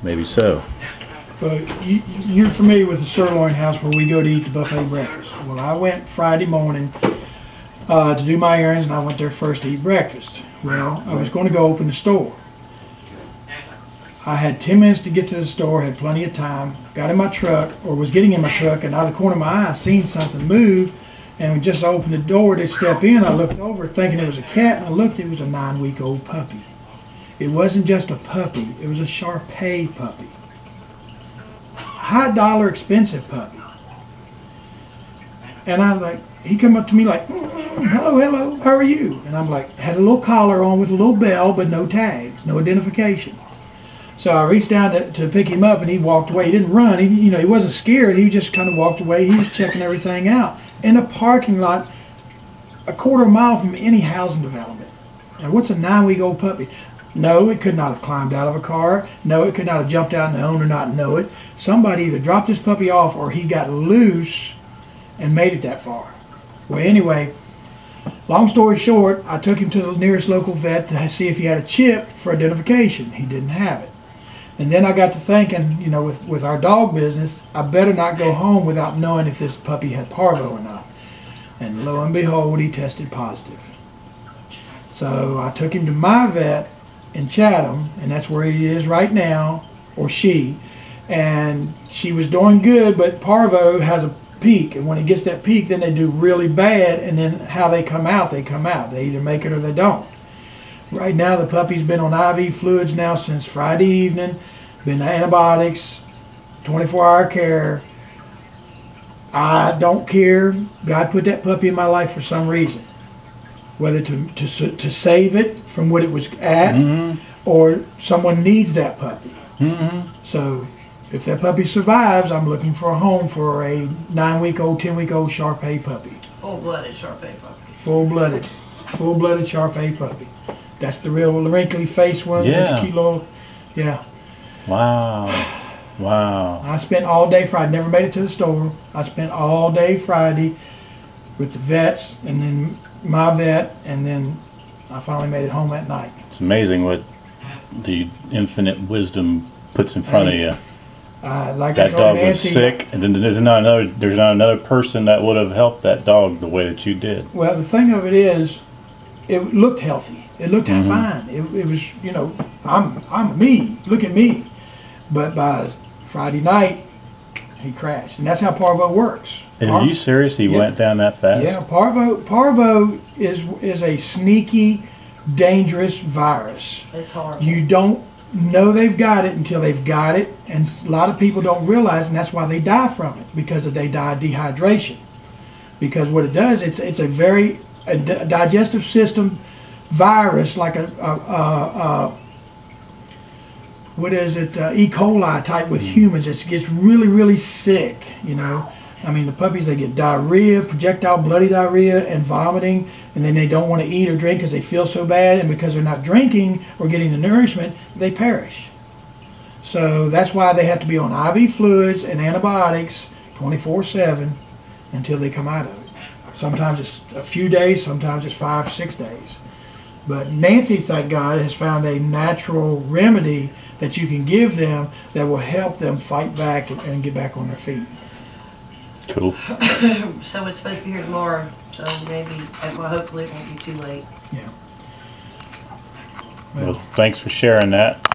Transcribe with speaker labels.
Speaker 1: maybe so.
Speaker 2: But you're familiar with the sirloin house where we go to eat the buffet breakfast. Well, I went Friday morning to do my errands, and I went there first to eat breakfast. Well, I was going to go open the store. I had 10 minutes to get to the store, had plenty of time, got in my truck, or was getting in my truck, and out of the corner of my eye, I seen something move, and just opened the door to step in. I looked over thinking it was a cat, and I looked, it was a 9-week-old puppy. It wasn't just a puppy, it was a Shar-Pei puppy. High dollar expensive puppy. And I'm like, he come up to me like, hello, hello, how are you? And I'm like, had a little collar on with a little bell, but no tags, no identification. So I reached down to pick him up, and he walked away. He didn't run. He wasn't scared. He just kind of walked away. He was checking everything out in a parking lot, a quarter mile from any housing development. Now, what's a 9-week-old puppy? No, it could not have climbed out of a car. No, it could not have jumped out and the owner not know it. Somebody either dropped this puppy off or he got loose and made it that far. Well, anyway, long story short, I took him to the nearest local vet to see if he had a chip for identification. He didn't have it. And then I got to thinking, with our dog business, I better not go home without knowing if this puppy had parvo or not. And lo and behold, he tested positive. So I took him to my vet in Chatham, and that's where he is right now, or she. And she was doing good, but parvo has a peak, and when it gets that peak, then they do really bad, and then how they come out, they come out. They either make it or they don't. Right now, the puppy's been on IV fluids now since Friday evening, been antibiotics, 24-hour care. I don't care. God put that puppy in my life for some reason, whether to save it from what it was at, or someone needs that puppy. So if that puppy survives, I'm looking for a home for a 9-week-old, 10-week-old Shar-Pei puppy.
Speaker 3: Full-blooded Shar-Pei puppy.
Speaker 2: Full-blooded Shar-Pei puppy. That's the real wrinkly face one.
Speaker 1: Yeah.
Speaker 2: With the cute little, yeah.
Speaker 1: Wow. Wow.
Speaker 2: I spent all day Friday. Never made it to the store. I spent all day Friday with the vets, and then my vet, and then I finally made it home at night.
Speaker 1: It's amazing what the infinite wisdom puts in front of you.
Speaker 2: Like
Speaker 1: That
Speaker 2: I told
Speaker 1: dog
Speaker 2: Nancy,
Speaker 1: was sick, and then there's not another person that would have helped that dog the way that you did.
Speaker 2: Well, the thing of it is, it looked healthy. It looked fine. It was, I'm me. Look at me. But by Friday night, he crashed, and that's how parvo works.
Speaker 1: And are you serious? He went down that fast?
Speaker 2: Yeah, parvo is a sneaky, dangerous virus.
Speaker 3: It's horrible.
Speaker 2: You don't know they've got it until they've got it, and a lot of people don't realize, and that's why they die from it, because they die of dehydration. Because what it does, it's a very digestive system virus, like what is it, E. coli type with humans. It gets really, really sick, I mean, the puppies, they get diarrhea, projectile bloody diarrhea, and vomiting, and then they don't want to eat or drink because they feel so bad, and because they're not drinking or getting the nourishment, they perish. So that's why they have to be on IV fluids and antibiotics 24/7 until they come out of it. Sometimes it's a few days, sometimes it's 5-6 days. But Nancy, thank God, has found a natural remedy that you can give them that will help them fight back and get back on their feet.
Speaker 1: Cool.
Speaker 3: So it's supposed to be here tomorrow, so maybe, well, hopefully it won't be too late.
Speaker 2: Yeah.
Speaker 1: Well, thanks for sharing that.